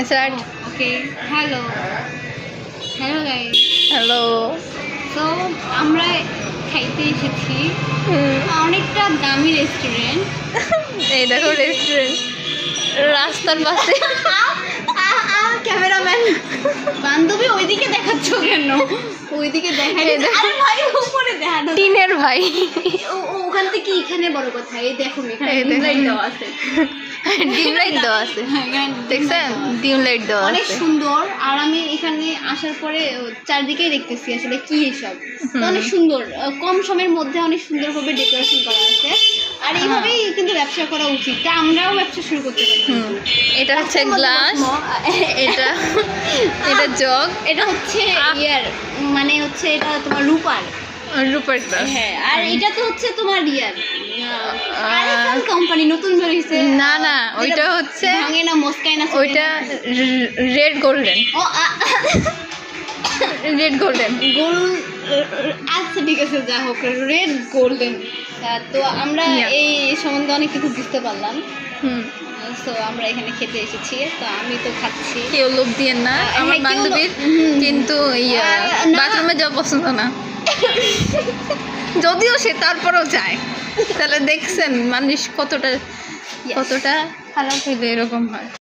Start. ওকে, hello hello guys. Hello. তো আমরা খাইতে এসেছি অনেকটা দামি রেস্টুরেন্ট। এই দেখো রেস্টুরেন্ট রাস্তার পাশে। ক্যামেরাম্যান বান্ধবী ওইদিকে দেখাচ্ছ কেন? ওইদিকে দেখাই। এই দেখো। আরে ভাই উপরে দেখানো টিনের ভাই। ওখান থেকে এখানে বড় কথা। এই দেখুন এখানে এই দেখুন। লাইট দেওয়া আছে। ডিম লাইট দেওয়া আছে, হ্যাঁ, এখানে দেখছেন? ডিম লাইট দেওয়া অনেক আছে। সুন্দর। আর আমি এখানে আসার পরে চারদিকেই দেখতেছি আসলে কি এসব। তো অনেক সুন্দর, কম সময়ের মধ্যে অনেক সুন্দরভাবে ডেকোরেশন করা আছে। আর এইভাবেই কিন্তু ব্যবসা করা উচিত। তা আমরাও ব্যবসা শুরু করতে পারি। এটা হচ্ছে গ্লাস, এটা এটা জগ, এটা হচ্ছে ইয়ার, মানে হচ্ছে এটা তোমার রূপার। রূপার গ্লাস। হ্যাঁ, আর এটা তো হচ্ছে তোমার ইয়ার আরেকটা কোম্পানি নতুন বেরিয়েছে। না না, ওইটা হচ্ছে ভাঙে না, মস্কায় না, ওইটা রেড গোল্ডেন। ও রেড গোল্ডেন গোল্ড। আচ্ছা ঠিক আছে, যা হোক, রেড গোল্ডেন। তো আমরা এই সম্বন্ধে অনেক কিছু বুঝতে পারলাম। তো আমরা এখানে খেতে এসেছি। তো আমি তো খাচ্ছি। কেউ লোভ দিয়েন না, আমার বান্ধবীর কিন্তু বাথরুমে যাওয়া পছন্দ না। যদিও সে তারপরেও যায়। তাহলে দেখছেন মানুষ কতটা খারাপ হইলে এরকম হয়।